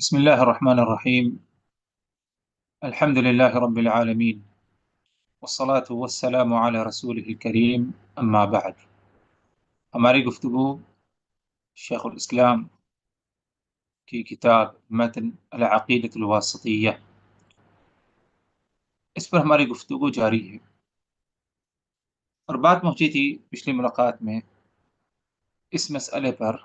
بسم الله الرحمن الرحيم. الحمد لله رب العالمين، والصلاة والسلام على رسوله الكريم، أما بعد. ہماری گفتگو شیخ الاسلام کی کتاب متن العقیدۃ الواسطیہ، اس پر ہماری گفتگو جاری ہے، اور بات پہنچی تھی پچھلی ملاقات میں اس مسئلے پر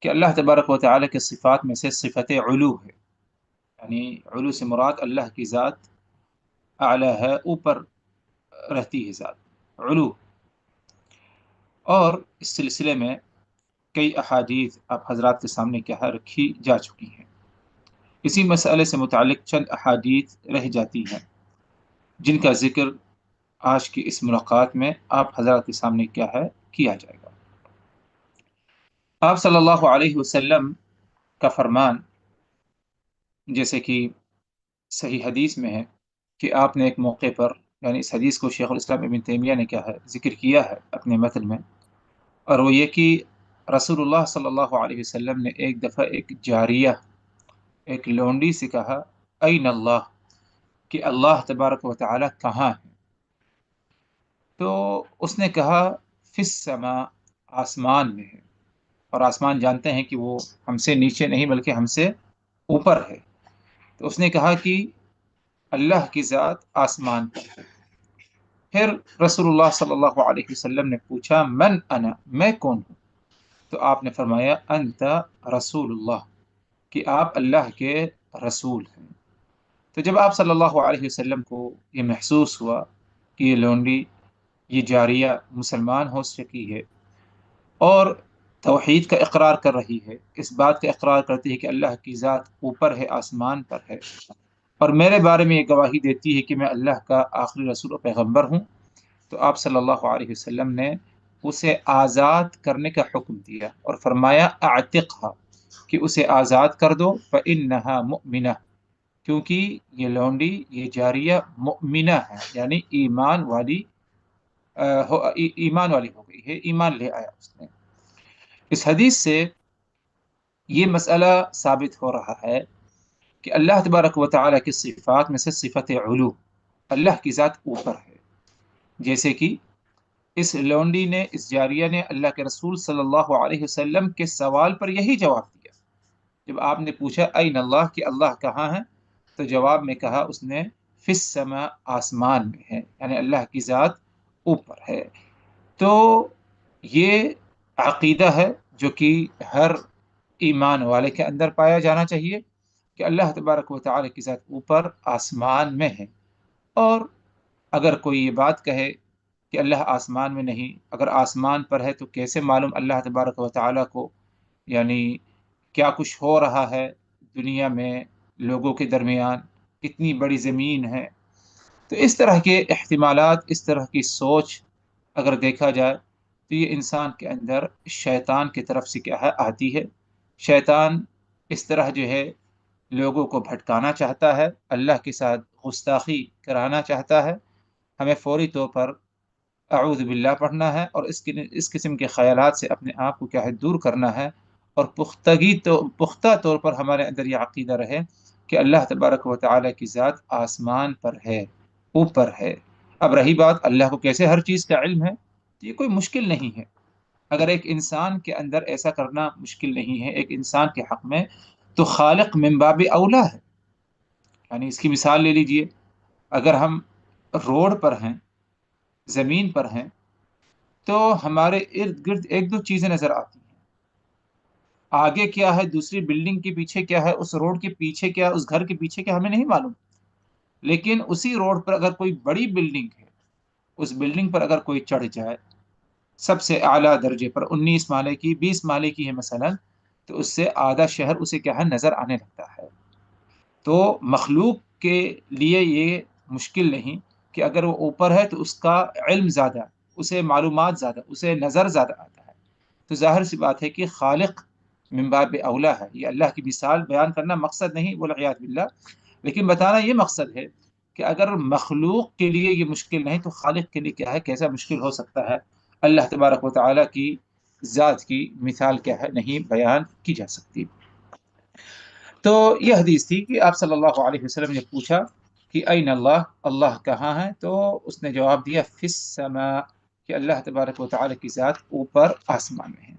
کہ اللہ تبارک و تعالی کے صفات میں سے صفت علو ہے، یعنی علو سے مراد اللہ کی ذات اعلی ہے، اوپر رہتی ہے ذات علو. اور اس سلسلے میں کئی احادیث آپ حضرات کے سامنے کیا رکھی جا چکی ہیں. اسی مسئلے سے متعلق چند احادیث رہ جاتی ہیں جن کا ذکر آج کی اس ملاقات میں آپ حضرات کے سامنے کیا ہے کیا جائے گا. آپ صلی اللہ علیہ وسلم کا فرمان، جیسے کہ صحیح حدیث میں ہے کہ آپ نے ایک موقع پر، یعنی اس حدیث کو شیخ الاسلام ابن تیمیہ نے کیا ہے ذکر کیا ہے اپنے متن میں، اور وہ یہ کہ رسول اللہ صلی اللہ علیہ وسلم نے ایک دفعہ ایک جاریہ، ایک لونڈی سے کہا این اللہ، کہ اللہ تبارک و تعالی کہاں ہے؟ تو اس نے کہا فی السماء، آسمان میں ہے. اور آسمان جانتے ہیں کہ وہ ہم سے نیچے نہیں بلکہ ہم سے اوپر ہے. تو اس نے کہا کہ اللہ کی ذات آسمان پر ہے. پھر رسول اللہ صلی اللہ علیہ وسلم نے پوچھا من انا، میں کون ہوں؟ تو آپ نے فرمایا انت رسول اللہ، کہ آپ اللہ کے رسول ہیں. تو جب آپ صلی اللہ علیہ وسلم کو یہ محسوس ہوا کہ یہ لونڈی، یہ جاریہ مسلمان ہو چکی ہے اور توحید کا اقرار کر رہی ہے، اس بات کا اقرار کرتی ہے کہ اللہ کی ذات اوپر ہے، آسمان پر ہے، اور میرے بارے میں یہ گواہی دیتی ہے کہ میں اللہ کا آخری رسول و پیغمبر ہوں، تو آپ صلی اللہ علیہ وسلم نے اسے آزاد کرنے کا حکم دیا اور فرمایا اعتقھا، کہ اسے آزاد کر دو، فإنها مؤمنہ، کیونکہ یہ لونڈی، یہ جاریہ مؤمنہ ہے، یعنی ایمان والی ہو گئی ہے، ایمان لے آیا اس نے. اس حدیث سے یہ مسئلہ ثابت ہو رہا ہے کہ اللہ تبارک و تعالیٰ کی صفات میں سے صفت علو، اللہ کی ذات اوپر ہے. جیسے کہ اس لونڈی نے، اس جاریہ نے اللہ کے رسول صلی اللہ علیہ وسلم کے سوال پر یہی جواب دیا. جب آپ نے پوچھا این اللہ، کہ اللہ کہاں ہے، تو جواب میں کہا اس نے فی السماء، آسمان میں ہے، یعنی اللہ کی ذات اوپر ہے. تو یہ عقیدہ ہے جو کہ ہر ایمان والے کے اندر پایا جانا چاہیے کہ اللہ تبارک و تعالی کی ذات اوپر آسمان میں ہے. اور اگر کوئی یہ بات کہے کہ اللہ آسمان میں نہیں، اگر آسمان پر ہے تو کیسے معلوم اللہ تبارک و تعالی کو، یعنی کیا کچھ ہو رہا ہے دنیا میں، لوگوں کے درمیان کتنی بڑی زمین ہے. تو اس طرح کے احتمالات، اس طرح کی سوچ اگر دیکھا جائے تو یہ انسان کے اندر شیطان کی طرف سے کیا ہے آتی ہے. شیطان اس طرح جو ہے لوگوں کو بھٹکانا چاہتا ہے، اللہ کے ساتھ گستاخی کرانا چاہتا ہے. ہمیں فوری طور پر اعوذ باللہ پڑھنا ہے اور اس قسم کے خیالات سے اپنے آپ کو کیا ہے دور کرنا ہے، اور پختہ طور پر ہمارے اندر یہ عقیدہ رہے کہ اللہ تبارک و تعالی کی ذات آسمان پر ہے، اوپر ہے. اب رہی بات اللہ کو کیسے ہر چیز کا علم ہے، تو یہ کوئی مشکل نہیں ہے. اگر ایک انسان کے اندر ایسا کرنا مشکل نہیں ہے ایک انسان کے حق میں، تو خالق من باب اولا ہے. یعنی اس کی مثال لے لیجئے، اگر ہم روڈ پر ہیں، زمین پر ہیں، تو ہمارے ارد گرد ایک دو چیزیں نظر آتی ہیں. آگے کیا ہے، دوسری بلڈنگ کے پیچھے کیا ہے، اس روڈ کے پیچھے کیا، اس گھر کے پیچھے کیا، ہمیں نہیں معلوم. لیکن اسی روڈ پر اگر کوئی بڑی بلڈنگ ہے، اس بلڈنگ پر اگر کوئی چڑھ جائے سب سے اعلیٰ درجے پر، 19 مالے کی، 20 مالے کی ہے مثلا، تو اس سے آدھا شہر اسے کیا ہے نظر آنے لگتا ہے. تو مخلوق کے لیے یہ مشکل نہیں کہ اگر وہ اوپر ہے تو اس کا علم زیادہ، اسے معلومات زیادہ، اسے نظر زیادہ آتا ہے. تو ظاہر سی بات ہے کہ خالق من باب اولا ہے. یہ اللہ کی مثال بیان کرنا مقصد نہیں، والعیاذ باللہ، لیکن بتانا یہ مقصد ہے کہ اگر مخلوق کے لیے یہ مشکل نہیں تو خالق کے لیے کیا ہے، کیسا مشکل ہو سکتا ہے. اللہ تبارک و تعالیٰ کی ذات کی مثال کیا ہے، نہیں بیان کی جا سکتی. تو یہ حدیث تھی کہ آپ صلی اللہ علیہ وسلم نے پوچھا کہ این اللہ، اللہ کہاں ہے؟ تو اس نے جواب دیا فی السماء، کہ اللہ تبارک و تعالی کی ذات اوپر آسمان میں ہے۔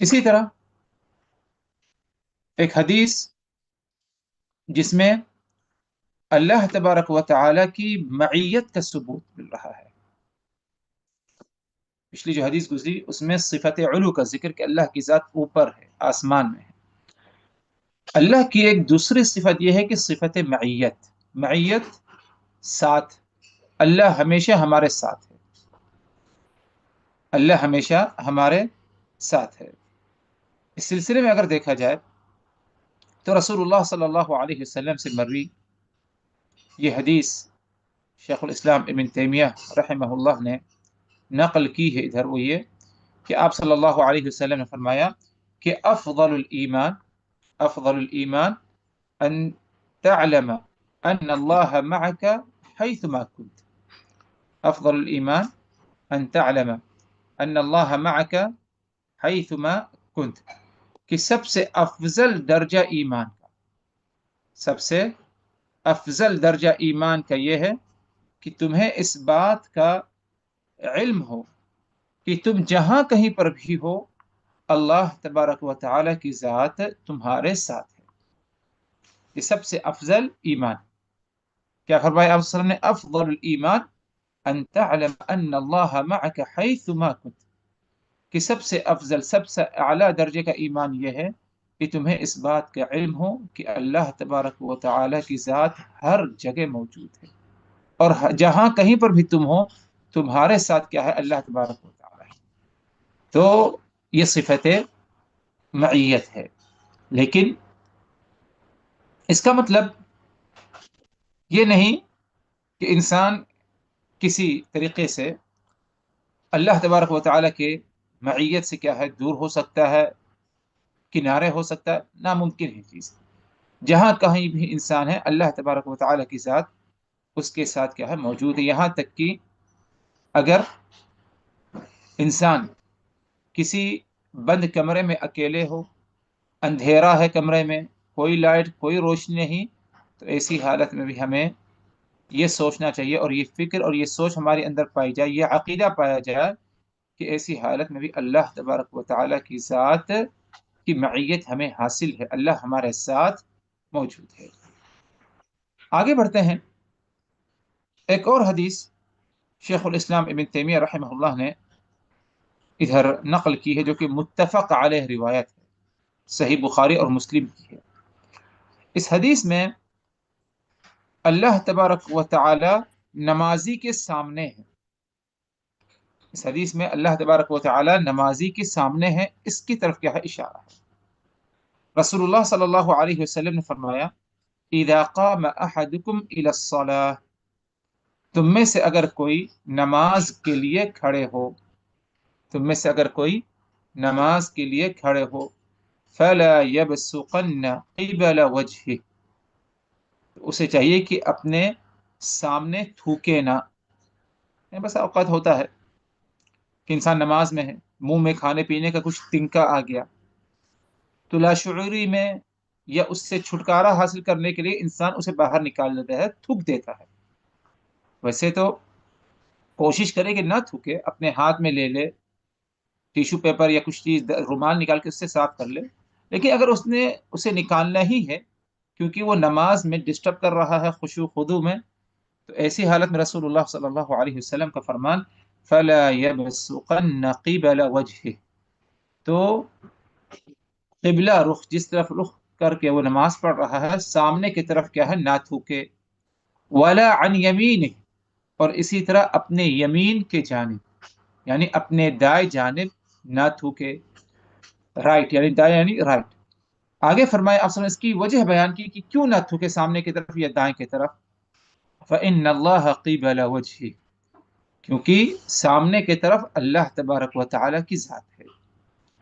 اسی طرح ایک حدیث جس میں اللہ تبارک و تعالی کی معیت کا ثبوت مل رہا ہے، پچھلی جو حدیث گزری اس میں صفت علو کا ذکر کہ اللہ کی ذات اوپر ہے، آسمان میں ہے۔ اللہ کی ایک دوسری صفت یہ ہے کہ صفت معیت، معیت ساتھ، اللہ ہمیشہ ہمارے ساتھ ہے، اللہ ہمیشہ ہمارے ساتھ ہے۔ اس سلسلے میں اگر دیکھا جائے تو رسول اللہ صلی اللہ علیہ وسلم سے مروی یہ حدیث شیخ الاسلام ابن تیمیہ رحمہ اللہ نے نقل کی ہے ادھر، وہ یہ کہ آپ صلی اللہ علیہ وسلم نے فرمایا کہ افضل الایمان ان تعلم ان اللہ معك حيثما كنت، افضل الایمان ان تعلم ان اللہ معك حيثما كنت، کہ سب سے افضل درجہ ایمان کا، سب سے افضل درجہ ایمان کا یہ ہے کہ تمہیں اس بات کا علم ہو کہ تم جہاں کہیں پر بھی ہو اللہ تبارک و تعالی کی ذات تمہارے ساتھ ہے۔ یہ سب سے افضل ایمان، کیا فرمایا آپ صلی اللہ علیہ وسلم نے؟ افضل الایمان ان تعلم ان اللہ معك حيثما كنت، کہ سب سے افضل، سب سے اعلیٰ درجے کا ایمان یہ ہے کہ تمہیں اس بات کا علم ہو کہ اللہ تبارک و تعالی کی ذات ہر جگہ موجود ہے، اور جہاں کہیں پر بھی تم ہو تمہارے ساتھ کیا ہے؟ اللہ تبارک و تعالی ہے۔ تو یہ صفت معیت ہے، لیکن اس کا مطلب یہ نہیں کہ انسان کسی طریقے سے اللہ تبارک و تعالی کے معیت سے کیا ہے؟ دور ہو سکتا ہے، کنارے ہو سکتا ہے، ناممکن ہے چیز۔ جہاں کہیں بھی انسان ہے اللہ تبارک و تعالی کی ذات اس کے ساتھ کیا ہے؟ موجود ہے۔ یہاں تک کہ اگر انسان کسی بند کمرے میں اکیلے ہو، اندھیرا ہے کمرے میں، کوئی لائٹ کوئی روشنی نہیں، تو ایسی حالت میں بھی ہمیں یہ سوچنا چاہیے اور یہ فکر اور یہ سوچ ہمارے اندر پائی جائے، یہ عقیدہ پایا جائے کہ ایسی حالت میں بھی اللہ تبارک و تعالی کی ذات کی معیت ہمیں حاصل ہے، اللہ ہمارے ساتھ موجود ہے۔ آگے بڑھتے ہیں، ایک اور حدیث شیخ الاسلام ابن تیمیہ رحمہ اللہ نے ادھر نقل کی ہے جو کہ متفق علیہ روایت ہے، صحیح بخاری اور مسلم کی ہے۔ اس حدیث میں اللہ تبارک و تعالی نمازی کے سامنے ہے، اس حدیث میں اللہ تبارک و تعالی نمازی کے سامنے ہے، اس کی طرف کیا ہے؟ اشارہ ہے۔ رسول اللہ صلی اللہ علیہ وسلم نے فرمایا اذا قام احدکم الى الصلاة، تم میں سے اگر کوئی نماز کے لیے کھڑے ہو، تم میں سے اگر کوئی نماز کے لیے کھڑے ہو، فلا يبصقن قبل وجهه، اسے چاہیے کہ اپنے سامنے تھوکے نہ۔ بس اوقات ہوتا ہے کہ انسان نماز میں ہے، منہ میں کھانے پینے کا کچھ تنکا آ گیا، تو لاشعوری میں یا اس سے چھٹکارا حاصل کرنے کے لیے انسان اسے باہر نکال دیتا ہے، تھوک دیتا ہے۔ ویسے تو کوشش کرے کہ نہ تھوکے، اپنے ہاتھ میں لے لے ٹیشو پیپر یا کچھ چیز، رومال نکال کے اس سے صاف کر لے، لیکن اگر اس نے اسے نکالنا ہی ہے کیونکہ وہ نماز میں ڈسٹرب کر رہا ہے خشوع خضوع میں، تو ایسی حالت میں رسول اللہ صلی اللہ علیہ وسلم کا فرمان فلا يبصقن قبل وجهه، تو قبلہ رخ، جس طرف رخ کر کے وہ نماز پڑھ رہا ہے سامنے کی طرف کیا ہے؟ نہ تھوکے، ولا عن یمینہ، اور اسی طرح اپنے یمین کے جانب یعنی اپنے دائیں جانب نہ تھوکے، رائٹ یعنی دائیں یعنی رائٹ۔ آگے فرمایا آپ نے اس کی وجہ بیان کی کہ کیوں نہ تھوکے سامنے کی طرف یا دائیں کی طرف، فإن اللہ قبل وجہہ، کیونکہ سامنے کی طرف اللہ تبارک و تعالی کی ذات ہے،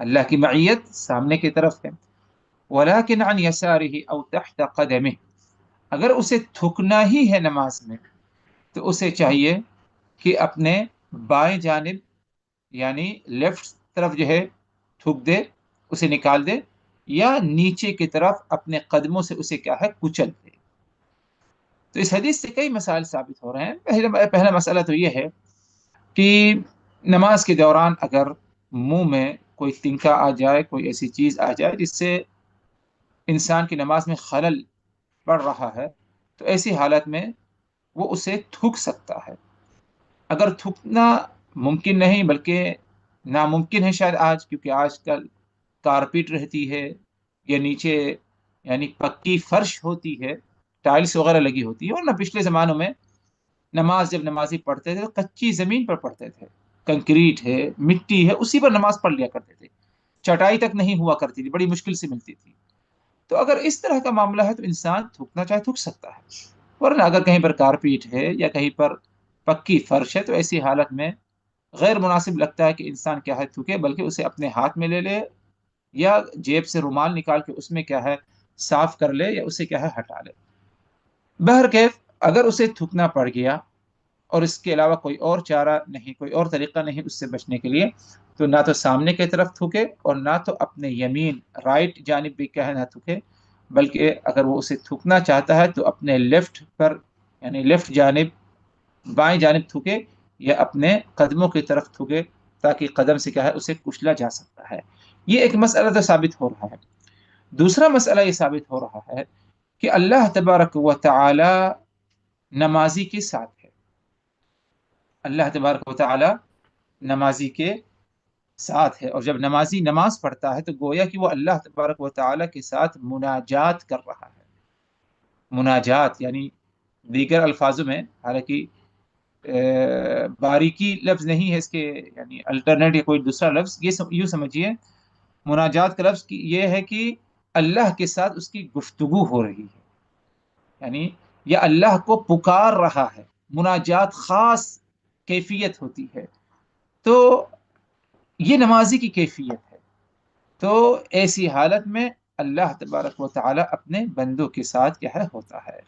اللہ کی معیت سامنے کی طرف ہے۔ ولیکن عن یسارہ او تحت قدمہ، اگر اسے تھکنا ہی ہے نماز میں تو اسے چاہیے کہ اپنے بائیں جانب یعنی لیفٹ طرف جو ہے تھک دے، اسے نکال دے، یا نیچے کی طرف اپنے قدموں سے اسے کیا ہے کچل دے۔ تو اس حدیث سے کئی مسائل ثابت ہو رہے ہیں۔ پہلا مسئلہ تو یہ ہے کہ نماز کے دوران اگر منہ میں کوئی تنکا آ جائے، کوئی ایسی چیز آ جائے جس سے انسان کی نماز میں خلل پڑ رہا ہے، تو ایسی حالت میں وہ اسے تھوک سکتا ہے۔ اگر تھوکنا ممکن نہیں بلکہ ناممکن ہے شاید آج، کیونکہ آج کل کارپیٹ رہتی ہے یا نیچے یعنی پکی فرش ہوتی ہے، ٹائلس وغیرہ لگی ہوتی ہے، اور نہ پچھلے زمانوں میں نماز جب نمازی پڑھتے تھے تو کچی زمین پر پڑھتے تھے، کنکریٹ ہے، مٹی ہے، اسی پر نماز پڑھ لیا کرتے تھے، چٹائی تک نہیں ہوا کرتی تھی، بڑی مشکل سے ملتی تھی۔ تو اگر اس طرح کا معاملہ ہے تو انسان تھوکنا چاہے تھوک سکتا ہے، ورنہ اگر کہیں پر کارپیٹ ہے یا کہیں پر پکی فرش ہے تو ایسی حالت میں غیر مناسب لگتا ہے کہ انسان کیا ہے تھوکے، بلکہ اسے اپنے ہاتھ میں لے لے یا جیب سے رومال نکال کے اس میں کیا ہے صاف کر لے یا اسے کیا ہے ہٹا لے۔ بہرکیف اگر اسے تھوکنا پڑ گیا اور اس کے علاوہ کوئی اور چارہ نہیں، کوئی اور طریقہ نہیں اس سے بچنے کے لیے، تو نہ تو سامنے کی طرف تھوکے اور نہ تو اپنے یمین رائٹ جانب بھی کیا ہے نہ تھوکے، بلکہ اگر وہ اسے تھوکنا چاہتا ہے تو اپنے لیفٹ پر یعنی لیفٹ جانب بائیں جانب تھوکے یا اپنے قدموں کی طرف تھوکے، تاکہ قدم سے کیا ہے اسے کچلا جا سکتا ہے۔ یہ ایک مسئلہ تو ثابت ہو رہا ہے۔ دوسرا مسئلہ یہ ثابت ہو رہا ہے کہ اللہ تبارک و تعالی نمازی کے ساتھ ہے۔ اللہ تبارک و تعالی نمازی کے ساتھ ہے، اور جب نمازی نماز پڑھتا ہے تو گویا کہ وہ اللہ تبارک و تعالی کے ساتھ مناجات کر رہا ہے۔ مناجات یعنی دیگر الفاظوں میں، حالانکہ باریکی لفظ نہیں ہے اس کے، یعنی الٹرنیٹ یا کوئی دوسرا لفظ، یہ یوں سمجھیے مناجات کا لفظ یہ ہے کہ اللہ کے ساتھ اس کی گفتگو ہو رہی ہے، یعنی یا اللہ کو پکار رہا ہے۔ مناجات خاص کیفیت ہوتی ہے، تو یہ نمازی کی کیفیت ہے۔ تو ایسی حالت میں اللہ تبارک و تعالی اپنے بندوں کے ساتھ کیا ہے ہوتا ہے۔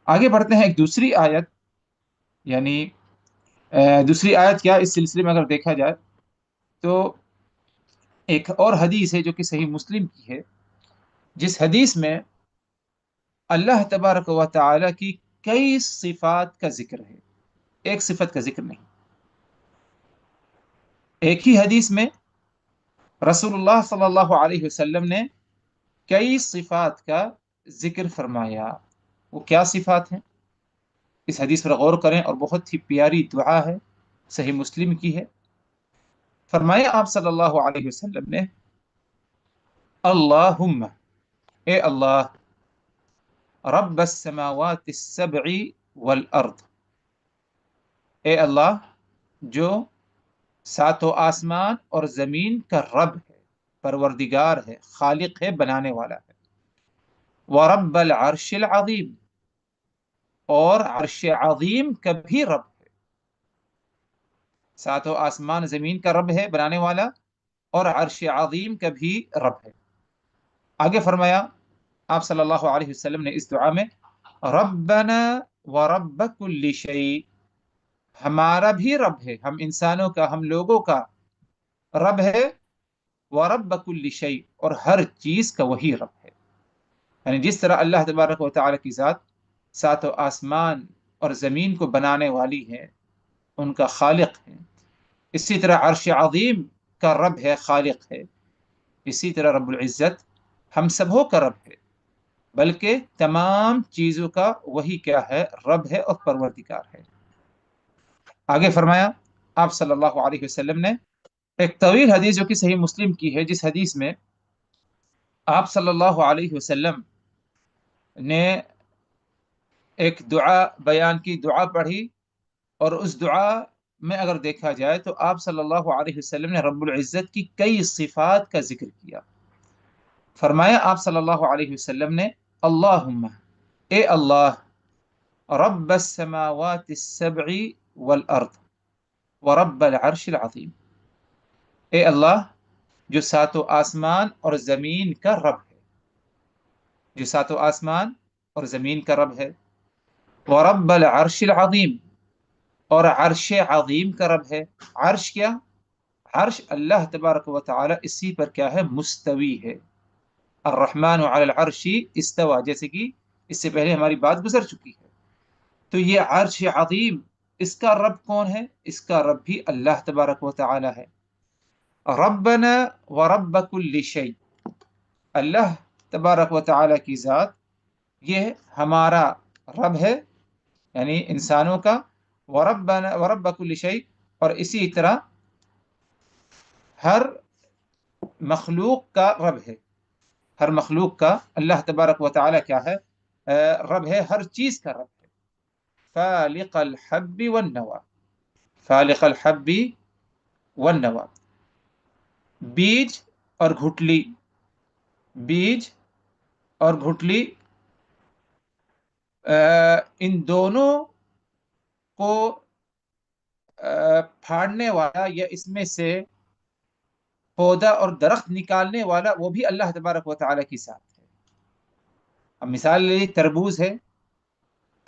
آگے بڑھتے ہیں، ایک دوسری آیت، یعنی دوسری آیت کیا اس سلسلے میں اگر دیکھا جائے تو ایک اور حدیث ہے جو کہ صحیح مسلم کی ہے، جس حدیث میں اللہ تبارک و تعالی کی کئی صفات کا ذکر ہے، ایک صفت کا ذکر نہیں۔ ایک ہی حدیث میں رسول اللہ صلی اللہ علیہ وسلم نے کئی صفات کا ذکر فرمایا۔ وہ کیا صفات ہیں؟ اس حدیث پر غور کریں، اور بہت ہی پیاری دعا ہے، صحیح مسلم کی ہے۔ فرمایا آپ صلی اللہ علیہ وسلم نے، اللہم، اے اللہ، رب السماوات السبع والارض، اے اللہ جو ساتوں آسمان اور زمین کا رب ہے، پروردگار ہے، خالق ہے، بنانے والا ہے، ورب العرش العظیم، اور عرش عظیم کا بھی رب ہے۔ ساتوں آسمان زمین کا رب ہے بنانے والا، اور عرش عظیم کا بھی رب ہے۔ آگے فرمایا آپ صلی اللہ علیہ وسلم نے اس دعا میں، ربنا ورب کل شیء، ہمارا بھی رب ہے، ہم انسانوں کا، ہم لوگوں کا رب ہے، ورب کل شیء، اور ہر چیز کا وہی رب ہے۔ یعنی جس طرح اللہ تبارک و تعالی کی ذات ساتوں آسمان اور زمین کو بنانے والی ہے، ان کا خالق ہے، اسی طرح عرش عظیم کا رب ہے، خالق ہے، اسی طرح رب العزت ہم سبوں کا رب ہے، بلکہ تمام چیزوں کا وہی کیا ہے رب ہے اور پروردگار ہے۔ آگے فرمایا آپ صلی اللہ علیہ وسلم نے ایک طویل حدیث جو کہ صحیح مسلم کی ہے، جس حدیث میں آپ صلی اللہ علیہ وسلم نے ایک دعا بیان کی، دعا پڑھی، اور اس دعا میں اگر دیکھا جائے تو آپ صلی اللہ علیہ وسلم نے رب العزت کی کئی صفات کا ذکر کیا۔ فرمایا آپ صلی اللہ علیہ وسلم نے، اللہم، اے اللہ، رب السماوات السبع والارض ورب العرش العظیم، اے اللہ جو ساتوں آسمان اور زمین کا رب ہے، جو ساتوں آسمان اور زمین کا رب ہے، ورب العرش العظیم، اور عرش عظیم کا رب ہے۔ عرش کیا؟ عرش اللہ تبارک و تعالی اسی پر کیا ہے مستوی ہے، الرحمن علی العرش استوى، جیسے کہ اس سے پہلے ہماری بات گزر چکی ہے۔ تو یہ عرش عظیم، اس کا رب کون ہے؟ اس کا رب بھی اللہ تبارک و تعالی ہے۔ ربنا ورب کل شیء، اللہ تبارک و تعالی کی ذات یہ ہمارا رب ہے، یعنی انسانوں کا، وربنا ورب کل شیء، اور اسی طرح ہر مخلوق کا رب ہے، ہر مخلوق کا اللہ تبارک و تعالی کیا ہے؟ رب ہے، ہر چیز کا رب ہے۔ فالق الحب والنوى، فالق الحب والنوى، بیج اور گھٹلی، بیج اور گھٹلی ان دونوں کو پھاڑنے والا یا اس میں سے پودا اور درخت نکالنے والا وہ بھی اللہ تبارک و تعالی کی ذات ہے۔ اب مثال لے، تربوز ہے،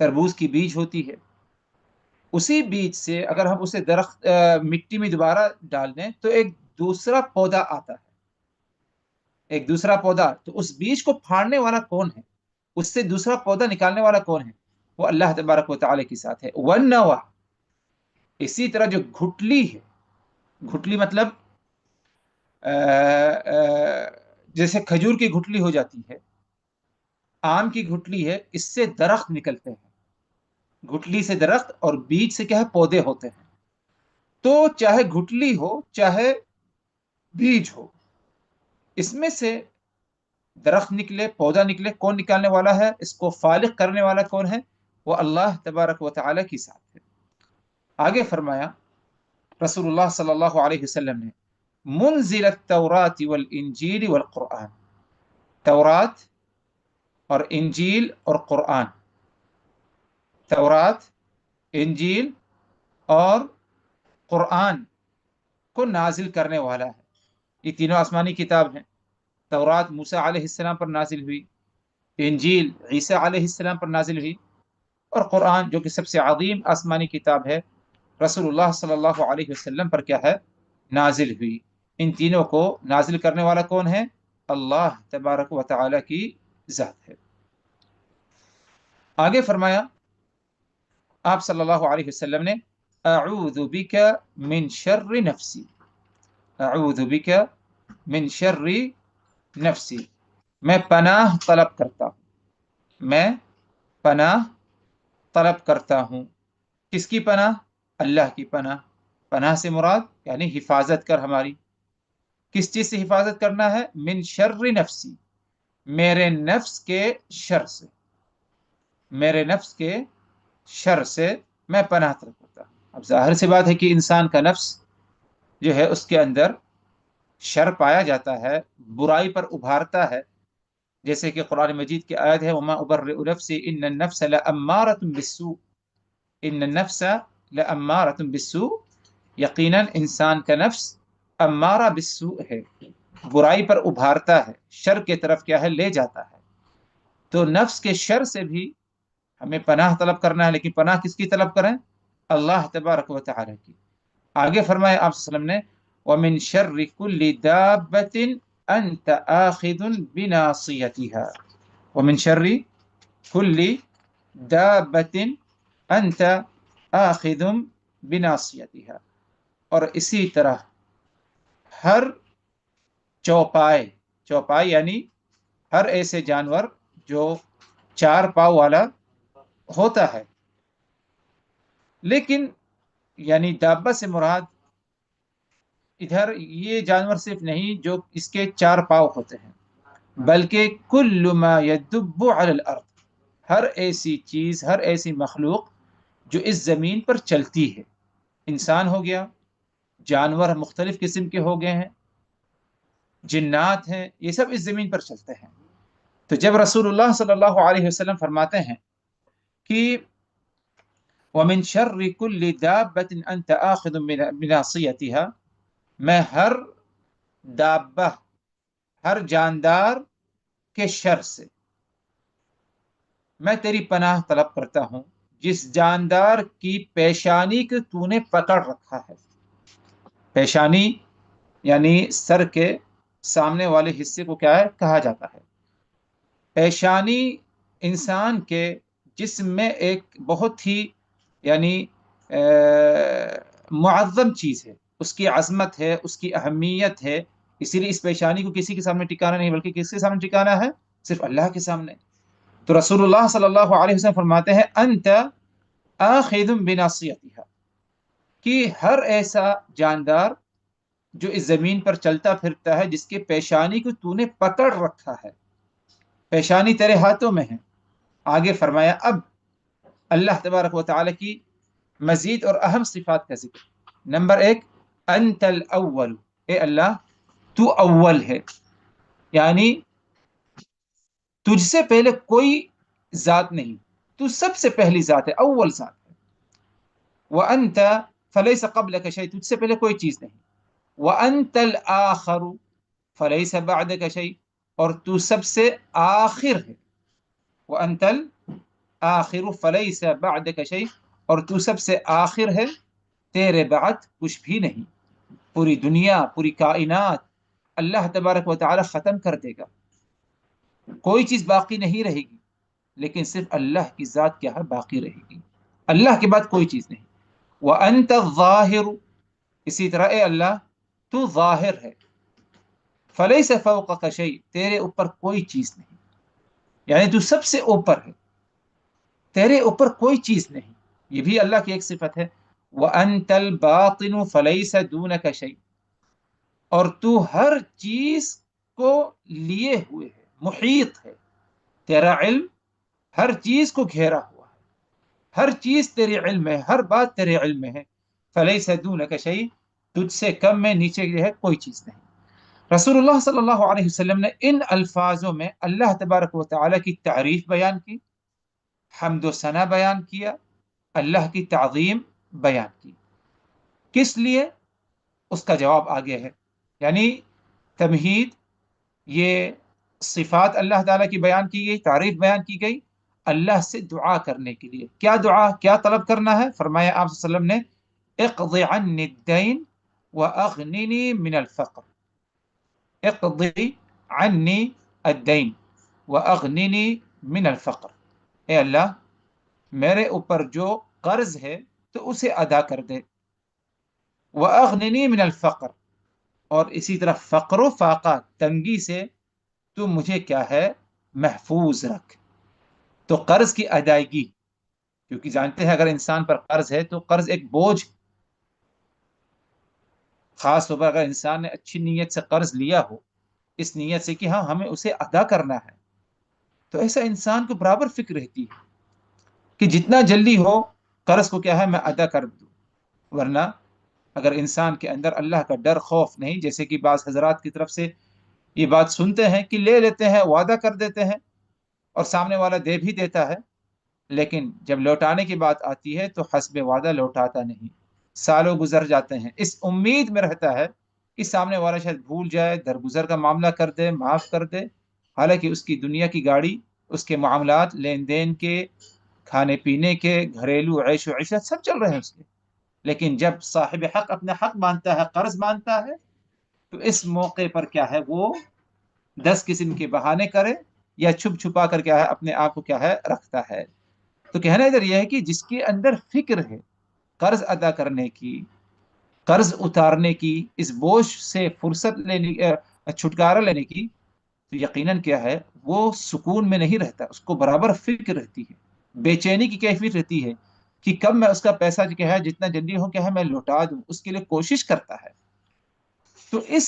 تربوز کی بیج ہوتی ہے، اسی بیج سے اگر ہم اسے درخت مٹی میں دوبارہ ڈال دیں تو ایک دوسرا پودا آتا ہے، ایک دوسرا پودا۔ تو اس بیج کو پھاڑنے والا کون ہے؟ اس سے دوسرا پودا نکالنے والا کون ہے؟ وہ اللہ تبارک و تعالی کی ذات ہے۔ والنوى، اسی طرح جو گھٹلی ہے، گھٹلی مطلب جیسے کھجور کی گھٹلی ہو جاتی ہے، آم کی گھٹلی ہے، اس سے درخت نکلتے ہیں، گھٹلی سے درخت اور بیج سے کیا ہے؟ پودے ہوتے ہیں۔ تو چاہے گھٹلی ہو چاہے بیج ہو، اس میں سے درخت نکلے، پودا نکلے، کون نکالنے والا ہے؟ اس کو فالق کرنے والا کون ہے؟ وہ اللہ تبارک و تعالی کی ذات ہے۔ آگے فرمایا رسول اللہ صلی اللہ علیہ وسلم نے، منزل التورات والانجیل والقرآن، تورات اور انجیل اور قرآن، تورات، انجیل اور قرآن کو نازل کرنے والا ہے۔ یہ تینوں آسمانی کتاب ہیں۔ تورات موسیٰ علیہ السلام پر نازل ہوئی، انجیل عیسیٰ علیہ السلام پر نازل ہوئی، اور قرآن جو کہ سب سے عظیم آسمانی کتاب ہے، رسول اللہ صلی اللہ علیہ وسلم پر کیا ہے؟ نازل ہوئی۔ ان تینوں کو نازل کرنے والا کون ہے؟ اللہ تبارک و تعالی کی ذات ہے۔ آگے فرمایا آپ صلی اللہ علیہ وسلم نے، اعوذ بک من شر نفسی، اعوذ بک من شر نفسی، میں پناہ طلب کرتا ہوں، میں پناہ طلب کرتا ہوں۔ کس کی پناہ؟ اللہ کی پناہ۔ پناہ سے مراد یعنی حفاظت کر ہماری، کس چیز سے حفاظت کرنا ہے؟ من شر نفسی، میرے نفس کے شر سے، میرے نفس کے شر سے میں پناہ طلب کرتا ہوں۔ اب ظاہر سی بات ہے کہ انسان کا نفس جو ہے اس کے اندر شر پایا جاتا ہے، برائی پر ابھارتا ہے، جیسے کہ قرآن مجید کی آیت ہے، وما ابرئ نفسی ان النفس لامارۃ بالسوء، ان النفس لامارۃ بالسوء، یقیناً انسان کا نفس امارہ بالسوء ہے، برائی پر ابھارتا ہے، شر کے طرف کیا ہے؟ لے جاتا ہے۔ تو نفس کے شر سے بھی ہمیں پناہ طلب کرنا ہے، لیکن پناہ کس کی طلب کریں؟ اللہ تبارک و تعالی کی۔ آگے فرمائے آپ صلی اللہ علیہ وسلم نے، وَمِن شَرِّ كُلِّ دَابَّةٍ أَنْتَ آخِذٌ بِنَاصِيَتِهَا، وَمِن شَرِّ كُلِّ دَابَّةٍ أَنْتَ آخِذٌ بِنَاصِيَتِهَا، اور اسی طرح ہر چوپائے، چوپائے یعنی ہر ایسے جانور جو چار پاؤں والا ہوتا ہے، لیکن یعنی دابہ سے مراد ادھر یہ جانور صرف نہیں جو اس کے چار پاؤں ہوتے ہیں، بلکہ کل ما یدب علی الارض، ہر ایسی چیز، ہر ایسی مخلوق جو اس زمین پر چلتی ہے، انسان ہو گیا، جانور مختلف قسم کے ہو گئے ہیں، جنات ہیں، یہ سب اس زمین پر چلتے ہیں۔ تو جب رسول اللہ صلی اللہ علیہ وسلم فرماتے ہیں کہ وَمِن شَرِّ كُلِّ دَابَّةٍ أَنْتَ آخِذٌ بِنَاصِيَتِهَا، میں ہر دابہ، ہر جاندار کے شر سے میں تیری پناہ طلب کرتا ہوں، جس جاندار کی پیشانی کو تو نے پکڑ رکھا ہے۔ پیشانی یعنی سر کے سامنے والے حصے کو کیا ہے کہا جاتا ہے۔ پیشانی انسان کے جسم میں ایک بہت ہی یعنی معظم چیز ہے، اس کی عظمت ہے، اس کی اہمیت ہے، اسی لیے اس پیشانی کو کسی کے سامنے ٹکانا نہیں بلکہ کس کے سامنے ٹکانا ہے؟ صرف اللہ کے سامنے۔ تو رسول اللہ صلی اللہ علیہ وسلم فرماتے ہیں انت آخذ بناصیتها، کہ ہر ایسا جاندار جو اس زمین پر چلتا پھرتا ہے جس کے پیشانی کو تو نے پکڑ رکھا ہے، پیشانی تیرے ہاتھوں میں ہے۔ آگے فرمایا اب اللہ تبارک و تعالی کی مزید اور اہم صفات کا ذکر۔ نمبر ایک، انت الاول، اے اللہ تو اول ہے، یعنی تجھ سے پہلے کوئی ذات نہیں، تو سب سے پہلی ذات ہے، اول ذات ہے۔ وانت فلیس قبلک شیء، تجھ سے پہلے کوئی چیز نہیں۔ وانت الاخر فلیس بعدک شیء، اور تو سب سے آخر ہے۔ وانت الاخر فلیس بعدک شیء، اور تو سب سے آخر ہے، تیرے بعد کچھ بھی نہیں۔ پوری دنیا، پوری کائنات اللہ تبارک و تعالی ختم کر دے گا، کوئی چیز باقی نہیں رہے گی، لیکن صرف اللہ کی ذات کیا ہے باقی رہے گی، اللہ کے بعد کوئی چیز نہیں۔ وانت الظاہر، اسی طرح اے اللہ تو ظاہر ہے۔ فلیس فوقک شیء، تیرے اوپر کوئی چیز نہیں، یعنی تو سب سے اوپر ہے، تیرے اوپر کوئی چیز نہیں، یہ بھی اللہ کی ایک صفت ہے۔ وانت الباطن فلیس دونک شیء، اور تو ہر چیز کو لیے ہوئے ہے، محیط ہے، تیرا علم ہر چیز کو گھیرا ہوا ہے، ہر چیز تیرے علم میں، ہر بات تیرے علم میں ہے۔ فلیس دونک شیء، تجھ سے کم میں نیچے جو ہے کوئی چیز نہیں۔ رسول اللہ صلی اللہ علیہ وسلم نے ان الفاظوں میں اللہ تبارک و تعالی کی تعریف بیان کی، حمد و ثنا بیان کیا، اللہ کی تعظیم بیان کی۔ کس لیے؟ اس کا جواب آگے ہے، یعنی تمہید، یہ صفات اللہ تعالیٰ کی بیان کی گئی، تعریف بیان کی گئی اللہ سے دعا کرنے کے لیے۔ کیا دعا، کیا طلب کرنا ہے؟ فرمایا آپ صلی اللہ علیہ وسلم نے اقض عنی الدین واغننی من الفقر، اقضی عنی الدین واغننی من الفقر، اے اللہ میرے اوپر جو قرض ہے تو اسے ادا کر دے، واغننی من الفقر، اور اسی طرح فقر و فاقہ، تنگی سے تو مجھے کیا ہے محفوظ رکھ۔ تو قرض کی ادائیگی، کیونکہ جانتے ہیں اگر انسان پر قرض ہے تو قرض ایک بوجھ، خاص طور پر اگر انسان نے اچھی نیت سے قرض لیا ہو، اس نیت سے کہ ہاں ہمیں اسے ادا کرنا ہے، تو ایسا انسان کو برابر فکر رہتی ہے کہ جتنا جلدی ہو قرض کو کیا ہے میں ادا کر دوں۔ ورنہ اگر انسان کے اندر اللہ کا ڈر، خوف نہیں، جیسے کہ بعض حضرات کی طرف سے یہ بات سنتے ہیں کہ لے لیتے ہیں، وعدہ کر دیتے ہیں اور سامنے والا دے بھی دیتا ہے، لیکن جب لوٹانے کی بات آتی ہے تو حسب وعدہ لوٹاتا نہیں، سالوں گزر جاتے ہیں، اس امید میں رہتا ہے کہ سامنے والا شاید بھول جائے، درگزر کا معاملہ کر دے، معاف کر دے، حالانکہ اس کی دنیا کی گاڑی، اس کے معاملات، لین دین کے، کھانے پینے کے، گھریلو عیش و عشرت سب چل رہے ہیں اس کے۔ لیکن جب صاحب حق اپنا حق مانتا ہے، قرض مانتا ہے، تو اس موقع پر کیا ہے وہ 10 قسم کے بہانے کرے یا چھپ چھپا کر کیا ہے اپنے آپ کو کیا ہے رکھتا ہے۔ تو کہنا ادھر یہ ہے کہ جس کے اندر فکر ہے قرض ادا کرنے کی، قرض اتارنے کی، اس بوجھ سے فرصت لینے، چھٹکارا لینے کی، تو یقیناً کیا ہے وہ سکون میں نہیں رہتا، اس کو برابر فکر رہتی ہے، بے چینی کی کیفیت رہتی ہے کہ کب میں اس کا پیسہ جو کیا ہے جتنا جلدی ہو کیا ہے میں لوٹا دوں، اس کے لیے کوشش کرتا ہے۔ تو اس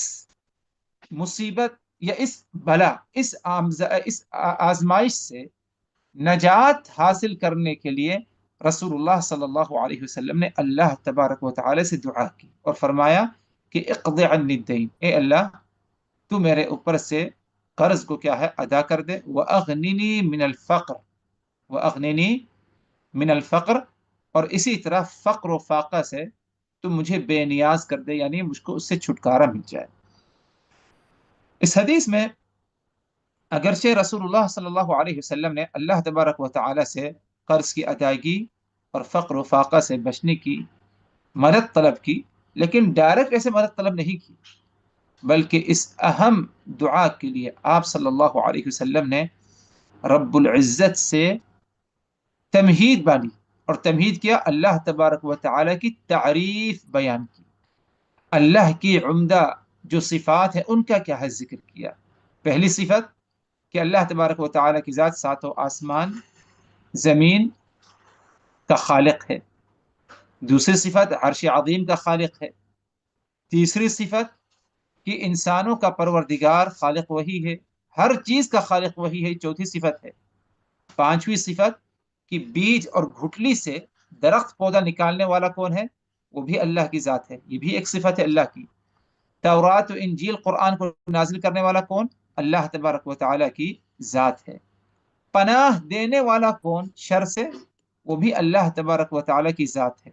مصیبت یا اس بلا، اس آزمائش سے نجات حاصل کرنے کے لیے رسول اللہ صلی اللہ علیہ وسلم نے اللہ تبارک و تعالی سے دعا کی اور فرمایا کہ اقض عنی الدین، اے اللہ تو میرے اوپر سے قرض کو کیا ہے ادا کر دے، واغننی من الفقر، واغننی من الفقر، اور اسی طرح فقر و فاقہ سے تو مجھے بے نیاز کر دے، یعنی مجھ کو اس سے چھٹکارا مل جائے۔ اس حدیث میں اگرچہ رسول اللہ صلی اللہ علیہ وسلم نے اللہ تبارک و تعالی سے قرض کی ادائیگی اور فقر و فاقہ سے بچنے کی مدد طلب کی، لیکن ڈائریکٹ ایسے مدد طلب نہیں کی، بلکہ اس اہم دعا کے لیے آپ صلی اللہ علیہ وسلم نے رب العزت سے تمہید باندھی، اور تمہید کیا؟ اللہ تبارک و تعالی کی تعریف بیان کی، اللہ کی عمدہ جو صفات ہیں ان کا کیا ہے ذکر کیا۔ پہلی صفت کہ اللہ تبارک و تعالی کی ذات ساتوں آسمان زمین کا خالق ہے، دوسری صفت عرش عظیم کا خالق ہے، تیسری صفت کہ انسانوں کا پروردگار خالق وہی ہے، ہر چیز کا خالق وہی ہے، چوتھی صفت ہے، پانچویں صفت کہ بیج اور گھٹلی سے درخت پودا نکالنے والا کون ہے؟ وہ بھی اللہ کی ذات ہے، یہ بھی ایک صفت ہے اللہ کی۔ تورات و انجیل قرآن کو نازل کرنے والا کون؟ اللہ تبارک و تعالی کی ذات ہے۔ پناہ دینے والا کون شر سے؟ وہ بھی اللہ تبارک و تعالی کی ذات ہے۔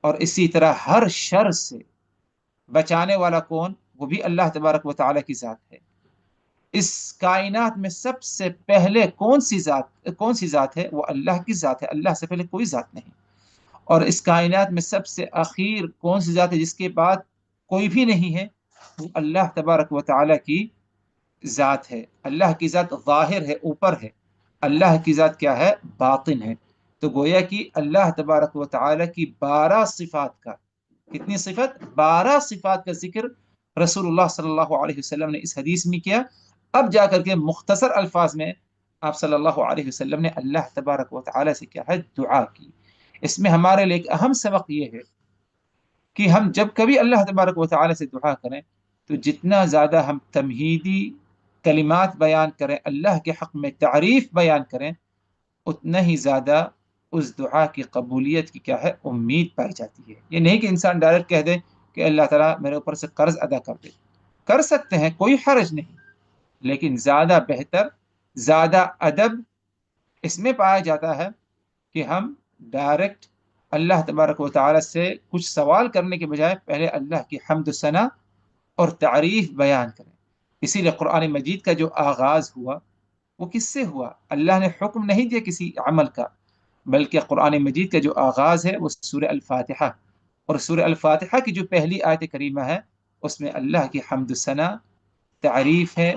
اور اسی طرح ہر شر سے بچانے والا کون؟ وہ بھی اللہ تبارک و تعالی کی ذات ہے۔ اس کائنات میں سب سے پہلے کون سی ذات ہے؟ وہ اللہ کی ذات ہے، اللہ سے پہلے کوئی ذات نہیں۔ اور اس کائنات میں سب سے اخیر کون سی ذات ہے جس کے بعد کوئی بھی نہیں ہے؟ وہ اللہ تبارک و تعالی کی ذات ہے۔ اللہ کی ذات ظاہر ہے، اوپر ہے، اللہ کی ذات کیا ہے؟ باطن ہے۔ تو گویا کہ اللہ تبارک و تعالی کی 12 صفات کا، کتنی صفت؟ 12 صفات کا ذکر رسول اللہ صلی اللہ علیہ وسلم نے اس حدیث میں کیا۔ اب جا کر کے مختصر الفاظ میں آپ صلی اللہ علیہ وسلم نے اللہ تبارک و تعالی سے کیا ہے؟ دعا کی۔ اس میں ہمارے لیے ایک اہم سبق یہ ہے کہ ہم جب کبھی اللہ تبارک و تعالی سے دعا کریں تو جتنا زیادہ ہم تمہیدی کلمات بیان کریں، اللہ کے حق میں تعریف بیان کریں، اتنا ہی زیادہ اس دعا کی قبولیت کی کیا ہے؟ امید پائی جاتی ہے۔ یہ نہیں کہ انسان ڈائریکٹ کہہ دے کہ اللہ تعالیٰ میرے اوپر سے قرض ادا کر دے، کر سکتے ہیں، کوئی حرج نہیں، لیکن زیادہ بہتر، زیادہ ادب اس میں پایا جاتا ہے کہ ہم ڈائریکٹ اللہ تبارک و تعالی سے کچھ سوال کرنے کے بجائے پہلے اللہ کی حمد و ثنا اور تعریف بیان کریں۔ اسی لیے قرآن مجید کا جو آغاز ہوا وہ کس سے ہوا؟ اللہ نے حکم نہیں دیا کسی عمل کا، بلکہ قرآن مجید کا جو آغاز ہے وہ سورہ الفاتحہ، اور سورہ الفاتحہ کی جو پہلی آیت کریمہ ہے اس میں اللہ کی حمد و ثنا، تعریف ہے۔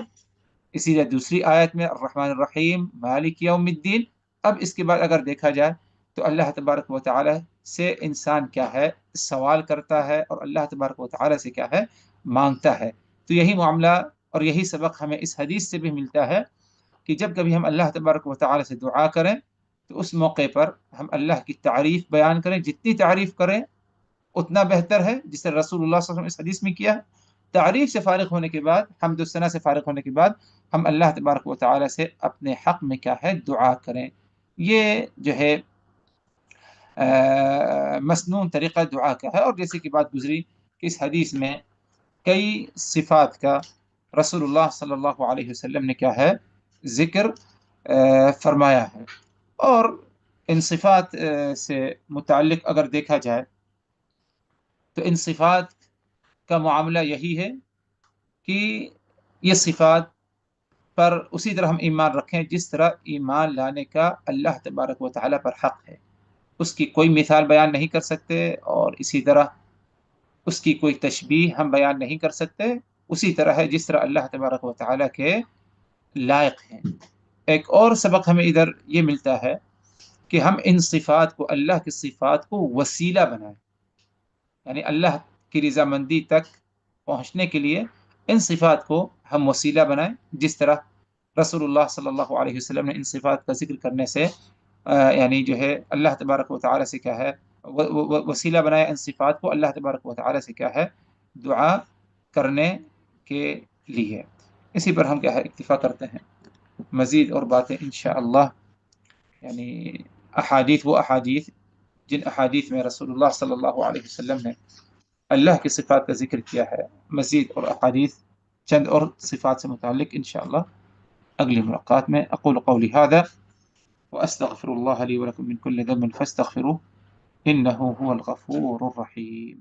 اسی لیے دوسری آیت میں الرحمن الرحیم مالک یوم الدین۔ اب اس کے بعد اگر دیکھا جائے تو اللہ تبارک و تعالی سے انسان کیا ہے؟ سوال کرتا ہے، اور اللہ تبارک و تعالی سے کیا ہے؟ مانگتا ہے۔ تو یہی معاملہ اور یہی سبق ہمیں اس حدیث سے بھی ملتا ہے کہ جب کبھی ہم اللہ تبارک و تعالی سے دعا کریں تو اس موقع پر ہم اللہ کی تعریف بیان کریں، جتنی تعریف کریں اتنا بہتر ہے، جسے رسول اللہ صلی اللہ علیہ وسلم اس حدیث میں کیا ہے۔ تعریف سے فارغ ہونے کے بعد، حمد و ثنا سے فارغ ہونے کے بعد، ہم اللہ تبارک و تعالی سے اپنے حق میں کیا ہے؟ دعا کریں۔ یہ جو ہے مسنون طریقہ دعا کا ہے، اور جیسے کہ بات گزری کہ اس حدیث میں کئی صفات کا رسول اللہ صلی اللہ علیہ وسلم نے کیا ہے؟ ذکر فرمایا ہے۔ اور ان صفات سے متعلق اگر دیکھا جائے تو ان صفات کا معاملہ یہی ہے کہ یہ صفات پر اسی طرح ہم ایمان رکھیں جس طرح ایمان لانے کا اللہ تبارک و تعالی پر حق ہے۔ اس کی کوئی مثال بیان نہیں کر سکتے، اور اسی طرح اس کی کوئی تشبیہ ہم بیان نہیں کر سکتے، اسی طرح ہے جس طرح اللہ تبارک و تعالی کے لائق ہیں۔ ایک اور سبق ہمیں ادھر یہ ملتا ہے کہ ہم ان صفات کو، اللہ کی صفات کو وسیلہ بنائیں، یعنی اللہ کی رضامندی تک پہنچنے کے لیے ان صفات کو ہم وسیلہ بنائیں، جس طرح رسول اللہ صلی اللہ علیہ وسلم نے ان صفات کا ذکر کرنے سے یعنی جو ہے اللہ تبارک و تعالی سے کیا ہے؟ وسیلہ بنایا ان صفات کو اللہ تبارک و تعالی سے کیا ہے؟ دعا کرنے کے لیے۔ اسی پر ہم کیا ہے؟ اکتفا کرتے ہیں۔ مزید اور باتیں انشاءاللہ، یعنی احادیث، وہ احادیث جن احادیث میں رسول اللہ صلی اللہ علیہ وسلم نے اللہ کی صفات کا ذکر کیا ہے، مزید اور احادیث چند اور صفات سے متعلق انشاءاللہ اگلی ملاقات میں۔ اقول قولی هذا واستغفر الله لي ولكم من كل ذنب فاستغفروه انه هو الغفور الرحيم۔